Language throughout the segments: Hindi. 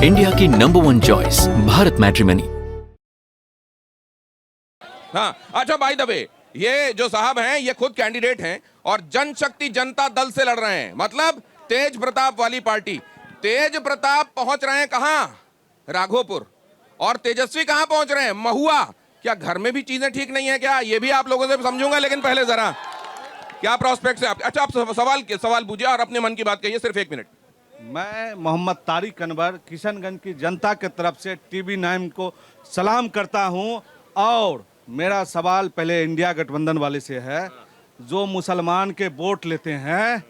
इंडिया की नंबर 1 चॉइस भारत मैट्रिमनी। हाँ, अच्छा बाय द वे, ये जो साहब हैं ये खुद कैंडिडेट हैं और जनशक्ति जनता दल से लड़ रहे हैं, मतलब तेज प्रताप वाली पार्टी। तेज प्रताप पहुंच रहे हैं कहां? राघोपुर। और तेजस्वी कहां पहुंच रहे हैं? महुआ। क्या घर में भी चीजें ठीक नहीं है क्या? ये भी आप लोगों से समझूंगा, लेकिन पहले जरा क्या प्रोस्पेक्ट है आप? अच्छा, आप सवाल पूछिए और अपने मन की बात कहिए, सिर्फ 1 मिनट। मैं मोहम्मद तारिक अनवर किशनगंज की जनता के तरफ से टीवी 9 को सलाम करता हूं। और मेरा सवाल पहले इंडिया गठबंधन वाले से है, जो मुसलमान के वोट लेते हैं,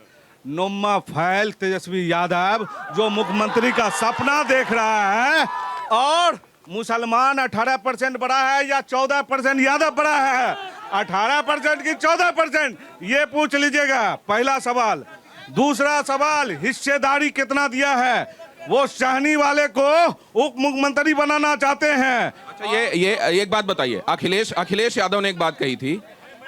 नोमा फैल तेजस्वी यादव जो मुख्यमंत्री का सपना देख रहा है, और मुसलमान 18% बढ़ा है या 14% यादव बढ़ा है? 18% की 14%, ये पूछ लीजिएगा, पहला सवाल। दूसरा सवाल, हिस्सेदारी कितना दिया है? वो शाहनी वाले को उप मुख्यमंत्री बनाना चाहते हैं। अच्छा, ये एक बात बताइए, अखिलेश यादव ने एक बात कही थी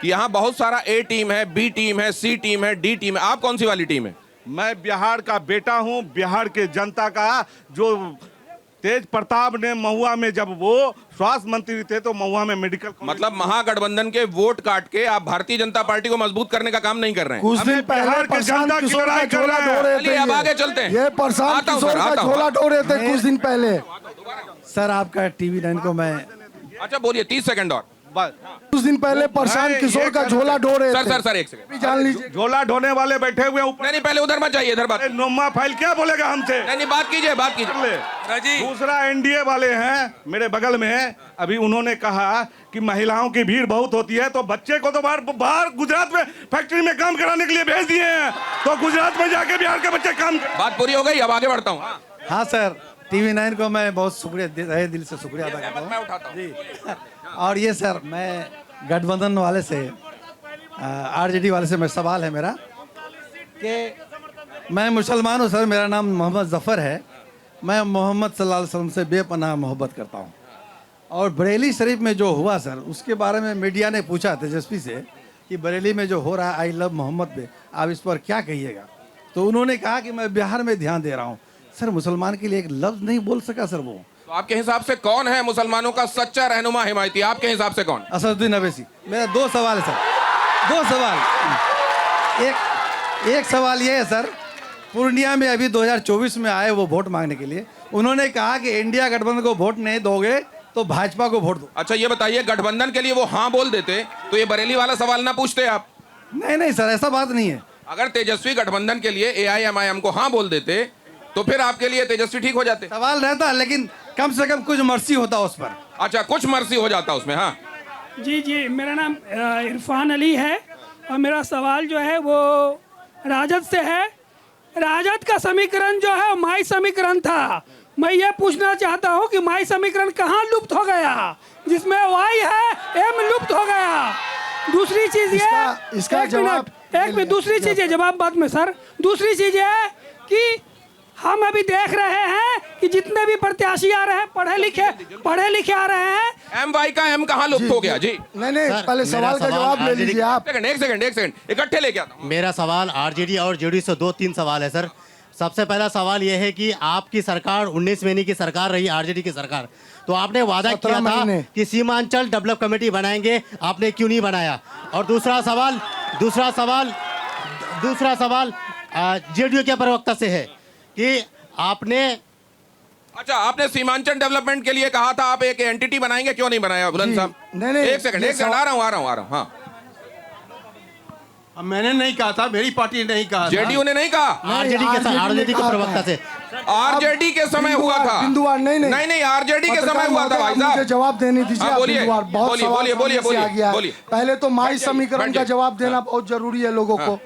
कि यहाँ बहुत सारा ए टीम है, बी टीम है, सी टीम है, डी टीम है। आप कौन सी वाली टीम है? मैं बिहार का बेटा हूं, बिहार के जनता का। जो तेज प्रताप ने महुआ में, जब वो स्वास्थ्य मंत्री थे तो महुआ में मेडिकल, मतलब महागठबंधन के वोट काट के आप भारतीय जनता पार्टी को मजबूत करने का काम नहीं कर रहे हैं। कुछ दिन पहले प्रशांत किशोर का झोला ढो रहे थे। अब आगे चलते हैं। ये प्रशांत किशोर का झोला ढो रहे थे कुछ दिन पहले। सर आपका टीवी 9 को मैं, अच्छा बोलिए, 30 सेकंड और। कुछ दिन पहले प्रशांत किशोर का झोला ढो रहे थे। सर 1 सेकंड जान लीजिए, झोला ढोने वाले बैठे हुए ऊपर। नहीं, पहले उधर मत जाइए, इधर बात। नोमा फाइल क्या बोलेगा हमसे? नहीं, बात कीजिए। दूसरा एनडीए वाले हैं मेरे बगल में है, अभी उन्होंने कहा कि महिलाओं की भीड़ बहुत होती है, तो बच्चे को तो बाहर गुजरात में फैक्ट्री में काम कराने के लिए भेज दिए हैं, तो गुजरात में जाके बिहार के बच्चे काम। बात पूरी हो गई, अब आगे बढ़ता हूँ। हाँ सर, टीवी 9 को मैं बहुत शुक्रिया, दिल से शुक्रिया अदा करता हूँ। मैं उठाता हूँ जी। और ये सर, मैं गठबंधन वाले से, आरजेडी वाले से मैं सवाल है मेरा कि मैं मुसलमान हूँ सर, मेरा नाम मोहम्मद जफ़र है। मैं मोहम्मद सल्लल्लाहु अलैहि वसल्लम से बेपनाह मोहब्बत करता हूँ। और बरेली शरीफ में जो हुआ सर, उसके बारे में मीडिया ने पूछा तेजस्वी से कि बरेली में जो हो रहा है, आई लव मोहम्मद पे, आप इस पर क्या कहिएगा? तो उन्होंने कहा कि मैं बिहार में ध्यान दे रहा हूँ। सर, मुसलमान के लिए एक लफ्ज़ नहीं बोल सका सर वो। तो आपके हिसाब से कौन है मुसलमानों का सच्चा रहनुमा हिमायती? आपके हिसाब से कौन? असदुद्दीन अवैसी। मेरा 2 सवाल है सर, 2 सवाल। एक सवाल ये है सर, पूर्णिया में अभी 2024 में आए वो वोट मांगने के लिए, उन्होंने कहा कि इंडिया गठबंधन को वोट नहीं दोगे तो भाजपा को वोट दो। अच्छा, ये बताइए, गठबंधन के लिए वो हाँ बोल देते तो ये बरेली वाला सवाल ना पूछते आप? नहीं सर, ऐसा बात नहीं है। अगर तेजस्वी गठबंधन के लिए AIMIM को हाँ बोल देते तो फिर आपके लिए तेजस्वी ठीक हो जाते। सवाल रहता, लेकिन कम से कम कुछ मर्सी होता उस पर। अच्छा, कुछ मर्सी हो जाता उसमें। हाँ जी, मेरा नाम इरफान अली है और मेरा सवाल जो है वो राजद से है। राजद का समीकरण जो है माई समीकरण था। मैं ये पूछना चाहता हूँ कि माई समीकरण कहाँ लुप्त हो गया, जिसमें वाई है एम लुप्त हो गया। दूसरी चीज ये, इसका जवाब एक मिनट, दूसरी चीज है, जवाब बाद में सर। दूसरी चीज है कि हम अभी देख रहे हैं कि जितने भी प्रत्याशी आ रहे हैं पढ़े लिखे आ रहे हैं। MY का M कहाँ लुप्त हो गया? जी नहीं, पहले सवाल का जवाब ले लीजिए आप। एक सेकंड इकट्ठे लेके आता हूं। मेरा सवाल आरजेडी और जेडीयू से 2-3 सवाल है सर। सबसे पहला सवाल यह है कि आपकी सरकार 19 महीने की सरकार रही, आरजेडी की सरकार, तो आपने वादा किया था कि सीमांचल डेवलप कमेटी बनाएंगे, आपने क्यों नहीं बनाया? और दूसरा सवाल जेडीयू के प्रवक्ता से है कि आपने सीमांचल डेवलपमेंट के लिए कहा था, आप एक एंटिटी बनाएंगे, क्यों नहीं बनाया बुलंद साहब? नहीं, एक सेकंड आ रहा हूँ। हाँ, मैंने नहीं कहा था, मेरी पार्टी ने नहीं कहा, जेडीयू ने नहीं कहा। आरजेडी के प्रवक्ता से, आरजेडी के समय हुआ था। बिंदुवार नहीं, आरजेडी के समय हुआ था भाई साहब। मुझे जवाब देने दीजिए। बोलिए, बोलिए। पहले तो माई समीकरण का जवाब देना बहुत जरूरी है लोगों को।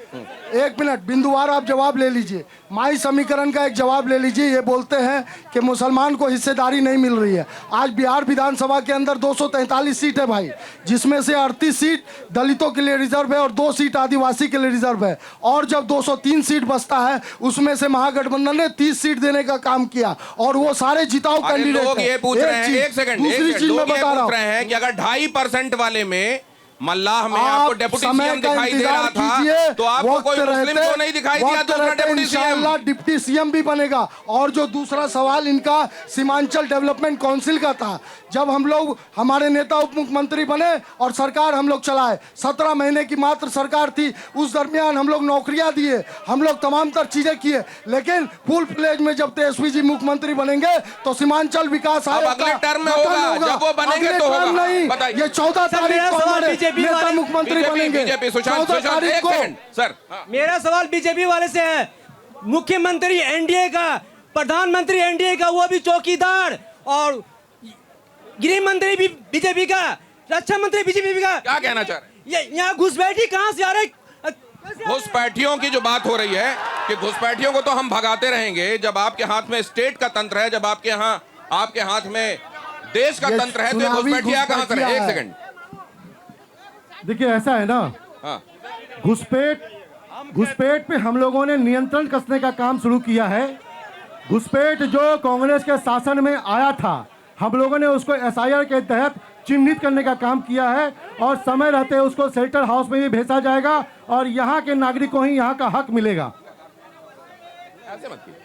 1 मिनट, बिंदुवार आप जवाब ले लीजिए। माई समीकरण का एक जवाब ले लीजिए। ये बोलते हैं कि मुसलमान को हिस्सेदारी नहीं मिल रही है। आज बिहार विधानसभा के अंदर 243 सीट है भाई, जिसमें से 38 सीट दलितों के लिए रिजर्व है और 2 सीट आदिवासी के लिए रिजर्व है। और जब 203 सीट बचता है, उसमें से महागठबंधन ने 30 सीट देने का काम किया और वो सारे जिताऊ कैंडिडेट। लोग ये पूछ रहे हैं, एक सेकंड, दूसरी चीज मैं बता रहा हूँ कि अगर 2.5% वाले में मल्लाह में आपको डेप्यूटी सीएम दिखाई दे रहा था, तो आपको कोई मुस्लिम क्यों नहीं दिखाई दिया दूसरा डेप्यूटी सीएम? इंशाअल्लाह डिप्टी सीएम भी बनेगा। और जो दूसरा सवाल इनका सीमांचल डेवलपमेंट काउंसिल का था, जब हम लोग हमारे नेता उप मुख्यमंत्री बने और सरकार हम लोग चलाए, 17 महीने की मात्र सरकार थी, उस दरमियान हम लोग नौकरियां दिए, हम लोग तमाम तर चीजें किए, लेकिन फुल फ्लेज में जब तेजस्वी जी मुख्यमंत्री बनेंगे तो सीमांचल विकास आयोग अगले टर्म में होगा, जब वो बनेंगे तो होगा। नहीं, ये 14 तारीख को हमारे नेता मुख्यमंत्री बनेंगे। 14 तारीख को सर, मेरा सवाल बीजेपी वाले से है। मुख्यमंत्री एनडीए का, प्रधानमंत्री एनडीए का, वो भी चौकीदार, और गृह मंत्री भी बीजेपी का, रक्षा मंत्री बीजेपी का। क्या कहना चाह रहे हैं? यहाँ घुसपैठी कहाँ से आ रहे? घुसपैठियों की जो बात हो रही है कि घुसपैठियों को तो हम भगाते रहेंगे, जब आपके हाथ में स्टेट का तंत्र है, जब आपके हाथ में देश का तंत्र है, तो घुसपैठिया कहां से? एक सेकंड, देखिए ऐसा है ना, हाँ, घुसपैठ पे हम लोगों ने नियंत्रण कसने का काम शुरू किया है। घुसपैठ जो कांग्रेस के शासन में आया था, हम लोगों ने उसको एसआईआर के तहत चिन्हित करने का काम किया है और समय रहते उसको शेल्टर हाउस में भी भेजा जाएगा और यहाँ के नागरिकों ही यहाँ का हक मिलेगा। ऐसे मत कीजिए।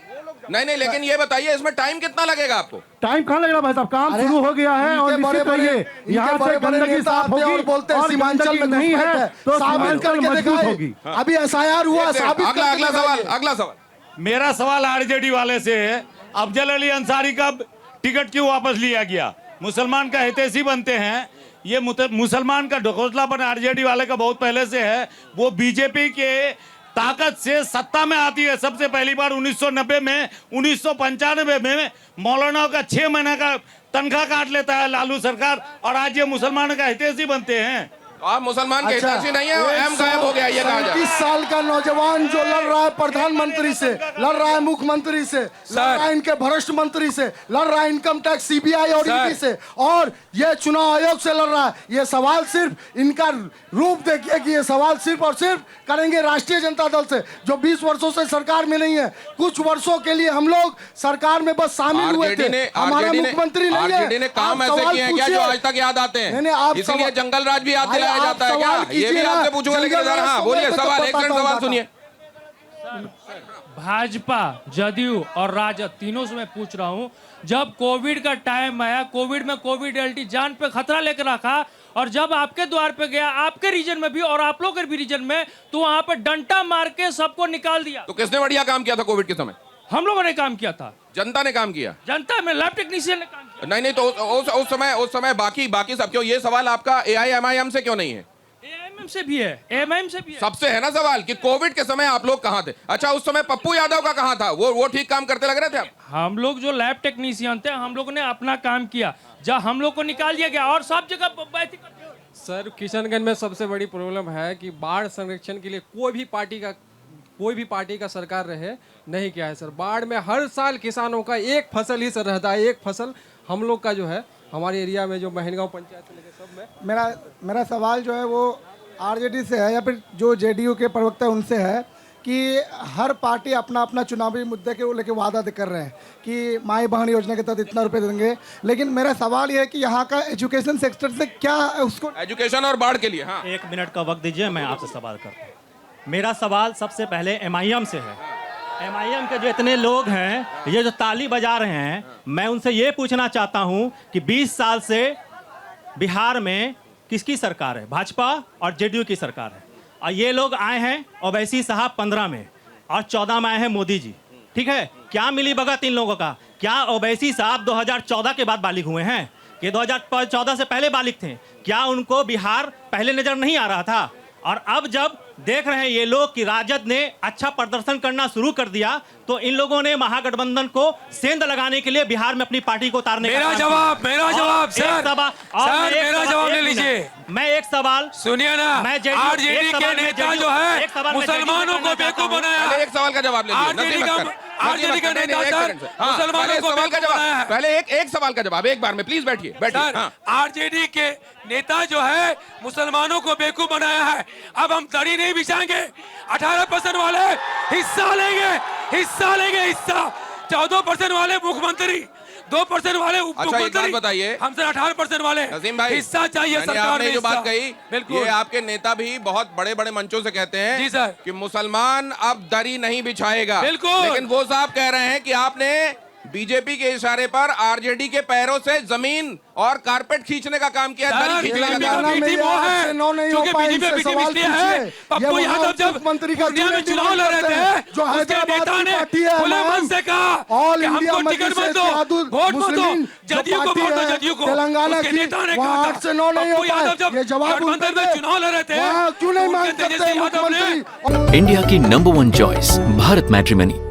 नहीं, लेकिन ये बताइए इसमें टाइम कितना लगेगा आपको? टाइम कहाँ लगेगा भाई साहब, काम शुरू हो गया है और निश्चित रहिए यहाँ से गंदगी साफ होगी और बोलते हैं सीमांचल में नहीं है तो सीमांचल मजबूत होगी। अभी एसआईआर हुआ, अगला सवाल मेरा सवाल आरजेडी वाले से है। अफजल अली अंसारी का टिकट क्यों वापस लिया गया? मुसलमान का हितैषी बनते हैं, ये मुसलमान का ढकोसलापन आरजेडी वाले का बहुत पहले से है। वो बीजेपी के ताकत से सत्ता में आती है। सबसे पहली बार 1990 में, 1995 में मौलाना का 6 महीने का तनख्वाह काट लेता है लालू सरकार, और आज ये मुसलमानों का हितैषी बनते हैं। आप मुसलमान के हितैषी नहीं है, एम गायब हो गया। ये 35 साल का नौजवान जो लड़ रहा है प्रधानमंत्री से, लड़ रहा है मुख्यमंत्री से, लड़ रहा है इनके भ्रष्ट मंत्री से, लड़ रहा है इनकम टैक्स सीबीआई और ईडी से, और ये चुनाव आयोग से लड़ रहा है। ये सवाल सिर्फ इनका रूप देखिए कि ये सवाल सिर्फ और सिर्फ करेंगे राष्ट्रीय जनता दल से, जो 20 वर्षों से सरकार में नहीं है। कुछ वर्षों के लिए हम लोग सरकार में बस शामिल हुए थे, हमारा मुख्यमंत्री नहीं है। आरजेडी ने काम ऐसे किए हैं क्या जो आज तक याद आते हैं? इसीलिए जंगल राज भी याद दिलाया जाता है क्या? ये भी आपसे पूछूंगा, लेकिन हाँ बोलिए सवाल, एक मिनट सवाल सुनिए। भाजपा, जदयू और राजद तीनों से मैं पूछ रहा हूं, जब कोविड का टाइम आया, कोविड में कोविड जान पे खतरा लेकर रखा, और जब आपके द्वार पे गया, आपके रीजन में भी और आप लोगों के भी रीजन में, तो वहां पे डंडा मार के सबको निकाल दिया। तो किसने बढ़िया काम किया था कोविड के समय? हम लोगों ने काम किया था। जनता ने काम किया? जनता में लैब टेक्नीशियन ने काम किया। नहीं, तो उस समय बाकी सब क्यों? ये सवाल आपका एआईएमआईएम से क्यों नहीं है? एएमएम से भी है, एएमआईएम से भी है। सबसे है ना सवाल कि कोविड के समय आप लोग कहां थे? अच्छा, उस समय पप्पू यादव का कहां था? वो ठीक काम करते लग रहे थे आप? हम लोग जो लैब टेक्नीशियन थे, हम लोगों ने अपना काम किया, जब हम लोग को निकाल दिया गया और सब जगह। सर, किशनगंज में सबसे बड़ी प्रॉब्लम है कि बाढ़ संरक्षण के लिए कोई भी पार्टी का सरकार रहे नहीं किया है सर। बाढ़ में हर साल किसानों का एक फसल ही सर रहता है, एक फसल। हम लोग का जो है हमारे एरिया में जो महनगांव पंचायत से लेकर सब में। मेरा सवाल जो है वो आरजेडी से है या फिर जो जेडीयू के प्रवक्ता है उनसे है कि हर पार्टी अपना अपना चुनावी मुद्दे के लेके वादा कर रहे हैं कि माई बहन योजना के तहत इतना रुपए देंगे, लेकिन मेरा सवाल ये है कि यहाँ का एजुकेशन सेक्टर से क्या उसको एजुकेशन और बाढ़ के लिए। हाँ, 1 मिनट का वक्त दीजिए, मैं आपसे सवाल करता हूँ। मेरा सवाल सबसे पहले एमआईएम से है। एमआईएम के जो इतने लोग हैं, ये जो ताली बजा रहे हैं, मैं उनसे ये पूछना चाहता हूँ कि 20 साल से बिहार में किसकी सरकार है? भाजपा और जेडीयू की सरकार है। और ये लोग आए हैं ओवैसी साहब 15 में और 14 में आए हैं मोदी जी, ठीक है? क्या मिली भगत इन लोगों का? क्या ओवैसी साहब 2014 के बाद बालिग हुए हैं? कि 2014 से पहले बालिग थे? क्या उनको बिहार पहले नजर नहीं आ रहा था? और अब जब देख रहे हैं ये लोग कि राजद ने अच्छा प्रदर्शन करना शुरू कर दिया, तो इन लोगों ने महागठबंधन को सेंध लगाने के लिए बिहार में अपनी पार्टी को उतारने मेरा जवाब सर, मेरा जवाब ले लीजिए। मैं एक सवाल सुनिए ना, आरजेडी के नेता जो है मुसलमानों को बेवकूफ बनाया। एक सवाल का जवाब लीजिए। आरजेडी का नेता सर मुसलमानों को बेवकूफ बनाया है। पहले एक सवाल का जवाब एक बार में, प्लीज बैठिए। आरजेडी के नेता जो है मुसलमानों को बेवकूफ बनाया है। अब हम दड़ी नहीं बिछाएंगे, 18% वाले हिस्सा लेंगे। 14% वाले मुख्यमंत्री 2% वाले अच्छा एक बात मुख्यमंत्री बताइए, हमसे 18% वाले नसीम भाई, हिस्सा चाहिए यानी सरकार आपने में जो बात हिस्सा। कही, बिल्कुल ये आपके नेता भी बहुत बड़े बड़े मंचों से कहते हैं जी सर। कि मुसलमान अब दरी नहीं बिछाएगा। बिल्कुल। लेकिन वो साहब कह रहे हैं कि आपने बीजेपी के इशारे पर आरजेडी के पैरों से जमीन और कारपेट खींचने का काम किया, दरी खींचने का काम तेलंगाना में ये आठ से 9 नहीं हो पाए, इनसे सवाल पूछिए। पप्पू ये यादव जब मुख्यमंत्री का पूर्णिया में चुनाव लड़ रहे थे, जो उसके हैदराबाद नेता की ने पार्टी है, खुले मन से कहा ऑल कि इंडिया हमको टिकट मत दो, वोट मत दो, जदयू को वोट दो, जदयू को। तेलंगाना उसके की नेता ने वहाँ कहा 8 से 9 नहीं हो पप्पू यादव पाए, जब ये जवाब गठबंधन में चुनाव लड़ रहे थे, वहाँ क्यों नहीं तो मांग उनके सकते तेजस्वी यादव ने मुख्यमंत्री? इंडिया की नंबर 1 चॉइस भारत मैट्रिमनी।